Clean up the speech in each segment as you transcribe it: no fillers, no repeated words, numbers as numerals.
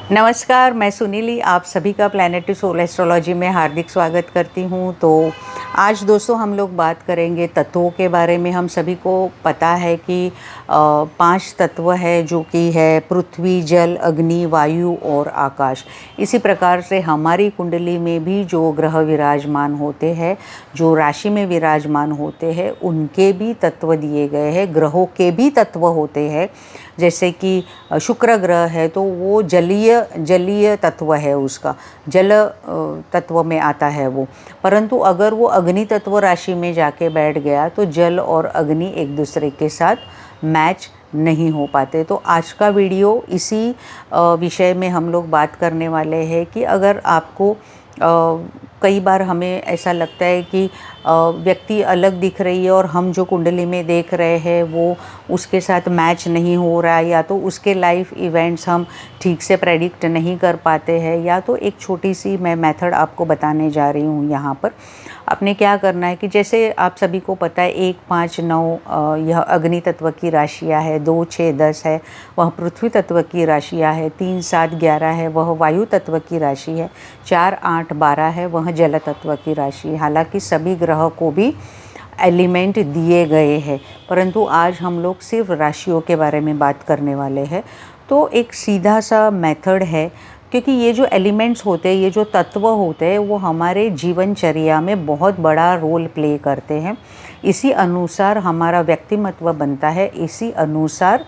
नमस्कार, मैं सुनीली आप सभी का प्लैनेट टू सोल एस्ट्रोलॉजी में हार्दिक स्वागत करती हूँ। तो आज दोस्तों हम लोग बात करेंगे तत्वों के बारे में। हम सभी को पता है कि 5 तत्व है जो कि है पृथ्वी, जल, अग्नि, वायु और आकाश। इसी प्रकार से हमारी कुंडली में भी जो ग्रह विराजमान होते हैं, जो राशि में विराजमान होते हैं, उनके भी तत्व दिए गए हैं। ग्रहों के भी तत्व होते हैं, जैसे कि शुक्र ग्रह है तो वो जलीय तत्व है, उसका जल तत्व में आता है वो। परंतु अगर वो अग्नि तत्व राशि में जाके बैठ गया तो जल और अग्नि एक दूसरे के साथ मैच नहीं हो पाते। तो आज का वीडियो इसी विषय में हम लोग बात करने वाले हैं कि अगर आपको कई बार हमें ऐसा लगता है कि व्यक्ति अलग दिख रही है और हम जो कुंडली में देख रहे हैं वो उसके साथ मैच नहीं हो रहा है, या तो उसके लाइफ इवेंट्स हम ठीक से प्रेडिक्ट नहीं कर पाते हैं, या तो एक छोटी सी मैं मेथड आपको बताने जा रही हूँ यहाँ पर। आपने क्या करना है कि जैसे आप सभी को पता है 1, 5, 9 यह अग्नि तत्व की राशियाँ है, 2, 6, 10 है वह पृथ्वी तत्व की राशियाँ है, 3, 7, 11 है वह वायु तत्व की राशि है, 4, 8, 12 है वह जल तत्व की राशि है। हालांकि सभी ग्रह को भी एलिमेंट दिए गए हैं, परंतु आज हम लोग सिर्फ राशियों के बारे में बात करने वाले हैं। तो एक सीधा सा मेथड है, क्योंकि ये जो एलिमेंट्स होते हैं, ये जो तत्व होते हैं, वो हमारे जीवनचर्या में बहुत बड़ा रोल प्ले करते हैं। इसी अनुसार हमारा व्यक्तिमत्व बनता है, इसी अनुसार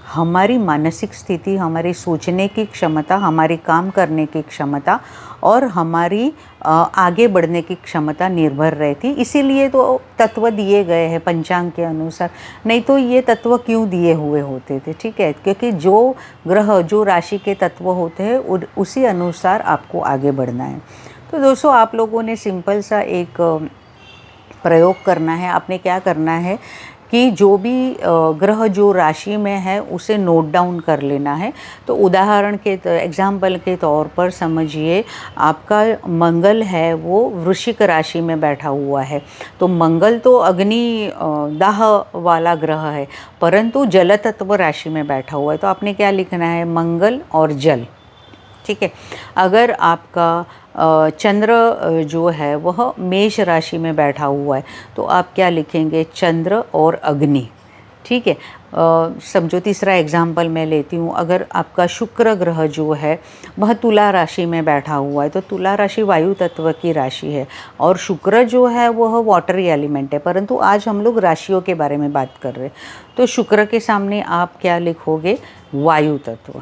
हमारी मानसिक स्थिति, हमारी सोचने की क्षमता, हमारी काम करने की क्षमता और हमारी आगे बढ़ने की क्षमता निर्भर रहती। इसीलिए तो तत्व दिए गए हैं पंचांग के अनुसार, नहीं तो ये तत्व क्यों दिए हुए होते थे, ठीक है। क्योंकि जो ग्रह, जो राशि के तत्व होते हैं उसी अनुसार आपको आगे बढ़ना है। तो दोस्तों आप लोगों ने सिंपल सा एक प्रयोग करना है। आपने क्या करना है कि जो भी ग्रह जो राशि में है उसे नोट डाउन कर लेना है। तो उदाहरण के एग्जाम्पल के तौर पर समझिए, आपका मंगल है वो वृश्चिक राशि में बैठा हुआ है। तो मंगल तो अग्नि दाह वाला ग्रह है, परंतु जल तत्व राशि में बैठा हुआ है। तो आपने क्या लिखना है, मंगल और जल, ठीक है। अगर आपका चंद्र जो है वह मेष राशि में बैठा हुआ है तो आप क्या लिखेंगे, चंद्र और अग्नि, ठीक है। समझो तीसरा एग्जाम्पल मैं लेती हूँ। अगर आपका शुक्र ग्रह जो है वह तुला राशि में बैठा हुआ है तो तुला राशि वायु तत्व की राशि है और शुक्र जो है वह वाटरी एलिमेंट है, परंतु आज हम लोग राशियों के बारे में बात कर रहे हैं। तो शुक्र के सामने आप क्या लिखोगे, वायु तत्व,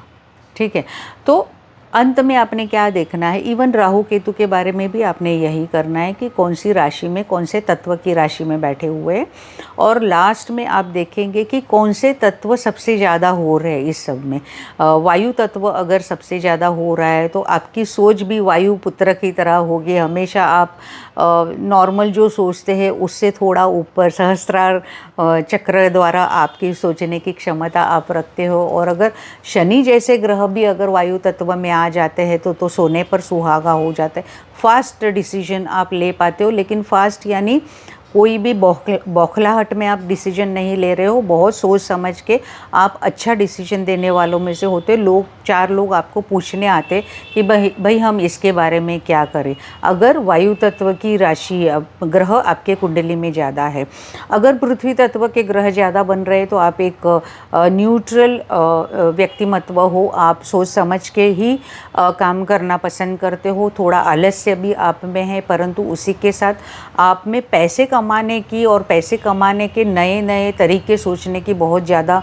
ठीक है। तो अंत में आपने क्या देखना है, इवन राहु केतु के बारे में भी आपने यही करना है कि कौन सी राशि में, कौन से तत्व की राशि में बैठे हुए हैं, और लास्ट में आप देखेंगे कि कौन से तत्व सबसे ज़्यादा हो रहे हैं इस सब में। वायु तत्व अगर सबसे ज़्यादा हो रहा है तो आपकी सोच भी वायु पुत्र की तरह होगी। हमेशा आप नॉर्मल जो सोचते हैं उससे थोड़ा ऊपर सहस्त्रार चक्र द्वारा आपकी सोचने की क्षमता आप रखते हो। और अगर शनि जैसे ग्रह भी अगर वायु तत्व में आ जाते हैं तो सोने पर सुहागा हो जाता है। फास्ट डिसीजन आप ले पाते हो, लेकिन फास्ट यानी कोई भी बौखलाहट में आप डिसीजन नहीं ले रहे हो, बहुत सोच समझ के आप अच्छा डिसीजन देने वालों में से होते। लोग 4 लोग आपको पूछने आते कि भाई हम इसके बारे में क्या करें। अगर वायु तत्व की राशि ग्रह आपके कुंडली में ज़्यादा है, अगर पृथ्वी तत्व के ग्रह ज़्यादा बन रहे तो आप एक न्यूट्रल व्यक्तिमत्व हो, आप सोच समझ के ही काम करना पसंद करते हो। थोड़ा आलस्य भी आप में है, परंतु उसी के साथ आप में पैसे कमाने की और पैसे कमाने के नए नए तरीके सोचने की बहुत ज़्यादा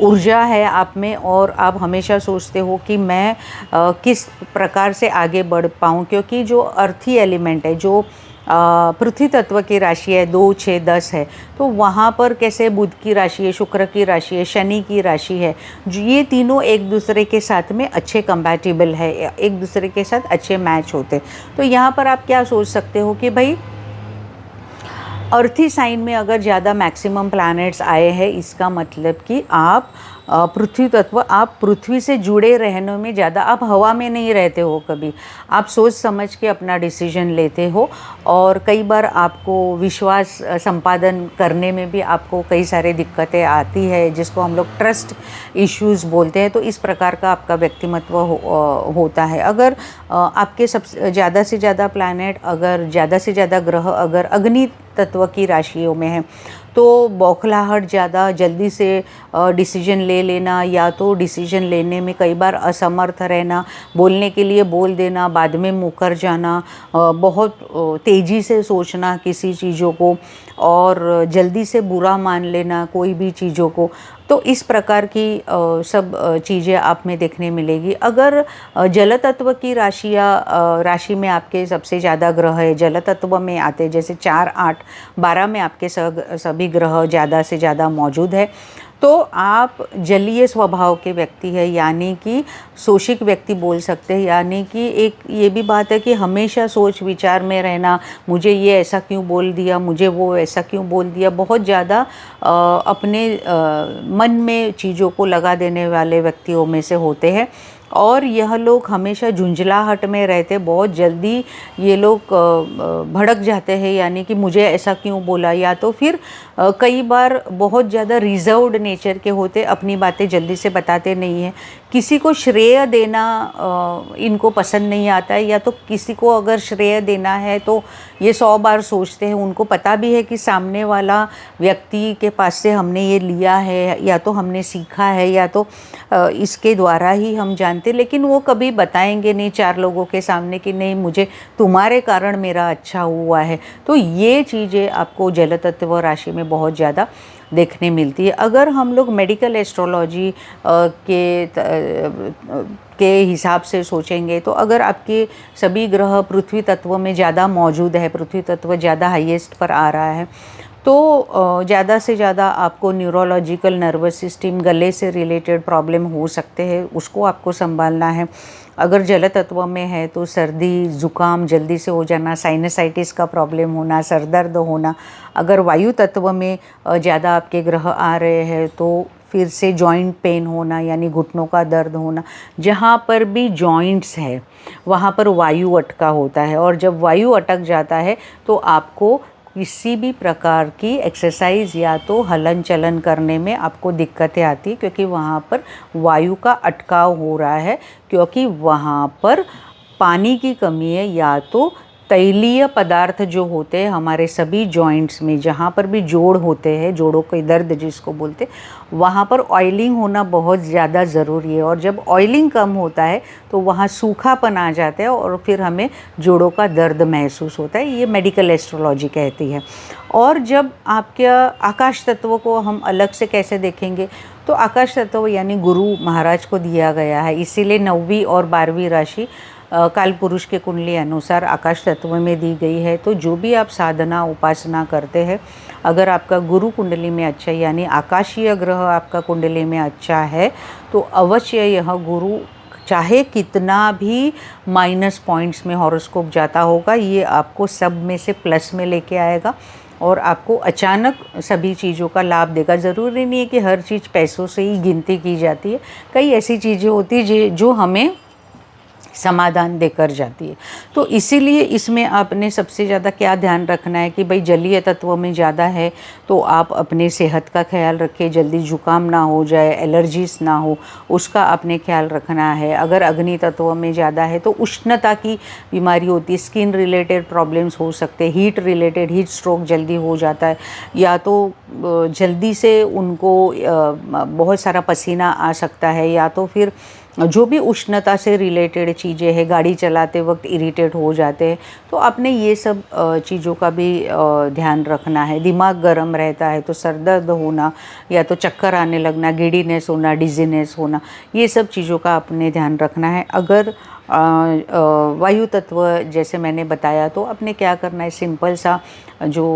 ऊर्जा है आप में। और आप हमेशा सोचते हो कि मैं किस प्रकार से आगे बढ़ पाऊँ, क्योंकि जो अर्थी एलिमेंट है, जो पृथ्वी तत्व की राशि है, 2, 6, 10 है, तो वहाँ पर कैसे बुध की राशि है, शुक्र की राशि है, शनि की राशि है, ये तीनों एक दूसरे के साथ में अच्छे कंपैटिबल है, एक दूसरे के साथ अच्छे मैच होते। तो यहाँ पर आप क्या सोच सकते हो कि भाई अर्थी साइन में अगर ज़्यादा मैक्सिमम प्लैनेट्स आए हैं, इसका मतलब कि आप पृथ्वी तत्व, आप पृथ्वी से जुड़े रहने में ज़्यादा, आप हवा में नहीं रहते हो कभी, आप सोच समझ के अपना डिसीजन लेते हो। और कई बार आपको विश्वास संपादन करने में भी आपको कई सारे दिक्कतें आती है, जिसको हम लोग ट्रस्ट इश्यूज़ बोलते हैं। तो इस प्रकार का आपका व्यक्तिमत्व होता है। अगर आपके सबसे ज़्यादा से ज़्यादा प्लैनेट, अगर ज़्यादा से ज़्यादा ग्रह अगर अग्नि तत्व की राशियों में है, तो बौखलाहट ज़्यादा, जल्दी से डिसीजन ले लेना, या तो डिसीजन लेने में कई बार असमर्थ रहना, बोलने के लिए बोल देना, बाद में मुकर जाना, बहुत तेज़ी से सोचना किसी चीज़ों को, और जल्दी से बुरा मान लेना कोई भी चीज़ों को। तो इस प्रकार की सब चीज़ें आप में देखने मिलेगी। अगर जल तत्व की राशि में आपके सबसे ज़्यादा ग्रह है, जल तत्व में आते, जैसे 4, 8, 12 में आपके सभी ग्रह ज़्यादा से ज़्यादा मौजूद है, तो आप जलीय स्वभाव के व्यक्ति है, यानी कि शोषित व्यक्ति बोल सकते हैं। यानी कि एक ये भी बात है कि हमेशा सोच विचार में रहना, मुझे ये ऐसा क्यों बोल दिया, मुझे वो ऐसा क्यों बोल दिया, बहुत ज़्यादा अपने मन में चीज़ों को लगा देने वाले व्यक्तियों में से होते हैं। और यह लोग हमेशा झुंझलाहट में रहते, बहुत जल्दी ये लोग भड़क जाते हैं, यानी कि मुझे ऐसा क्यों बोला, या तो फिर कई बार बहुत ज़्यादा रिजर्व्ड नेचर के होते, अपनी बातें जल्दी से बताते नहीं हैं। किसी को श्रेय देना इनको पसंद नहीं आता है, या तो किसी को अगर श्रेय देना है तो ये 100 बार सोचते हैं। उनको पता भी है कि सामने वाला व्यक्ति के पास से हमने ये लिया है, या तो हमने सीखा है, या तो इसके द्वारा ही हम जानते, लेकिन वो कभी बताएंगे नहीं 4 लोगों के सामने कि नहीं, मुझे तुम्हारे कारण मेरा अच्छा हुआ है। तो ये चीज़ें आपको जल तत्व राशि में बहुत ज़्यादा देखने मिलती है। अगर हम लोग मेडिकल एस्ट्रोलॉजी के हिसाब से सोचेंगे, तो अगर आपके सभी ग्रह पृथ्वी तत्व में ज़्यादा मौजूद है, पृथ्वी तत्व ज़्यादा हाईएस्ट पर आ रहा है, तो ज़्यादा से ज़्यादा आपको न्यूरोलॉजिकल, नर्वस सिस्टम, गले से रिलेटेड प्रॉब्लम हो सकते हैं, उसको आपको संभालना है। अगर जल तत्व में है तो सर्दी ज़ुकाम जल्दी से हो जाना, साइनसाइटिस का प्रॉब्लम होना, सर दर्द होना। अगर वायु तत्व में ज़्यादा आपके ग्रह आ रहे हैं तो फिर से जॉइंट पेन होना, यानी घुटनों का दर्द होना। जहाँ पर भी जॉइंट्स है वहाँ पर वायु अटका होता है, और जब वायु अटक जाता है तो आपको किसी भी प्रकार की एक्सरसाइज या तो हलन चलन करने में आपको दिक्कतें आती, क्योंकि वहाँ पर वायु का अटकाव हो रहा है, क्योंकि वहाँ पर पानी की कमी है, या तो तैलीय पदार्थ जो होते हैं हमारे सभी जॉइंट्स में, जहाँ पर भी जोड़ होते हैं, जोड़ों के दर्द जिसको बोलते, वहाँ पर ऑयलिंग होना बहुत ज़्यादा ज़रूरी है। और जब ऑयलिंग कम होता है तो वहाँ सूखापन आ जाता है, और फिर हमें जोड़ों का दर्द महसूस होता है। ये मेडिकल एस्ट्रोलॉजी कहती है। और जब आपके आकाश तत्व को हम अलग से कैसे देखेंगे, तो आकाश तत्व यानी गुरु महाराज को दिया गया है, इसीलिए 9वीं और 12वीं राशि काल पुरुष के कुंडली अनुसार आकाश तत्व में दी गई है। तो जो भी आप साधना उपासना करते हैं, अगर आपका गुरु कुंडली में अच्छा, यानी आकाशीय ग्रह आपका कुंडली में अच्छा है, तो अवश्य यह गुरु चाहे कितना भी माइनस पॉइंट्स में हॉरोस्कोप जाता होगा, ये आपको सब में से प्लस में लेके आएगा, और आपको अचानक सभी चीज़ों का लाभ देगा। ज़रूरी नहीं है कि हर चीज़ पैसों से ही गिनती की जाती है, कई ऐसी चीज़ें होती हैं जो हमें समाधान देकर जाती है। तो इसीलिए इसमें आपने सबसे ज़्यादा क्या ध्यान रखना है कि भाई जलीय तत्व में ज़्यादा है तो आप अपने सेहत का ख्याल रखें, जल्दी जुकाम ना हो जाए, एलर्जीज ना हो, उसका आपने ख्याल रखना है। अगर अग्नि तत्व में ज़्यादा है तो उष्णता की बीमारी होती है, स्किन रिलेटेड प्रॉब्लम्स हो सकते हैं, हीट रिलेटेड, हीट स्ट्रोक जल्दी हो जाता है, या तो जल्दी से उनको बहुत सारा पसीना आ सकता है, या तो फिर जो भी उष्णता से रिलेटेड चीज़ें हैं, गाड़ी चलाते वक्त इरिटेट हो जाते हैं। तो आपने ये सब चीज़ों का भी ध्यान रखना है। दिमाग गर्म रहता है तो सर दर्द होना, या तो चक्कर आने लगना, गिडीनेस होना, डिजीनेस होना, ये सब चीज़ों का आपने ध्यान रखना है। अगर वायु तत्व जैसे मैंने बताया, तो आपने क्या करना है, सिंपल सा जो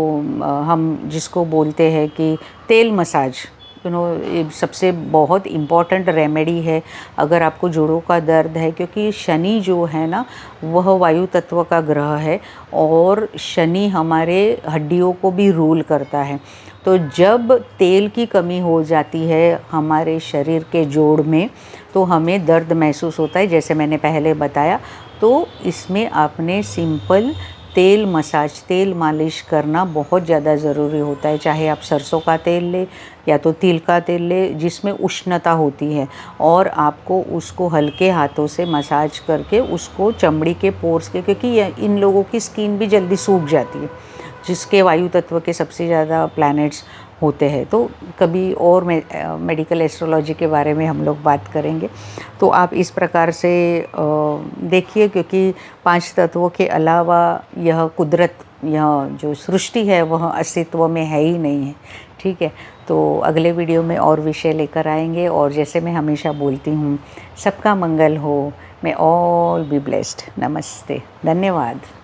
हम जिसको बोलते हैं कि तेल मसाज, ये सबसे बहुत इम्पॉर्टेंट रेमेडी है अगर आपको जोड़ों का दर्द है, क्योंकि शनि जो है ना वह वायु तत्व का ग्रह है, और शनि हमारे हड्डियों को भी रूल करता है। तो जब तेल की कमी हो जाती है हमारे शरीर के जोड़ में तो हमें दर्द महसूस होता है, जैसे मैंने पहले बताया। तो इसमें आपने सिंपल तेल मसाज, तेल मालिश करना बहुत ज़्यादा ज़रूरी होता है। चाहे आप सरसों का तेल लें या तो तिल का तेल लें जिसमें उष्णता होती है, और आपको उसको हल्के हाथों से मसाज करके उसको चमड़ी के पोर्स के, क्योंकि इन लोगों की स्किन भी जल्दी सूख जाती है, जिसके वायु तत्व के सबसे ज़्यादा प्लैनेट्स होते हैं। तो कभी और मेडिकल एस्ट्रोलॉजी के बारे में हम लोग बात करेंगे। तो आप इस प्रकार से देखिए, क्योंकि 5 तत्वों के अलावा यह कुदरत, यह जो सृष्टि है वह अस्तित्व में है ही नहीं है। ठीक है, तो अगले वीडियो में और विषय लेकर आएंगे। और जैसे मैं हमेशा बोलती हूँ, सबका मंगल हो। मे ऑल बी ब्लेस्ड। नमस्ते, धन्यवाद।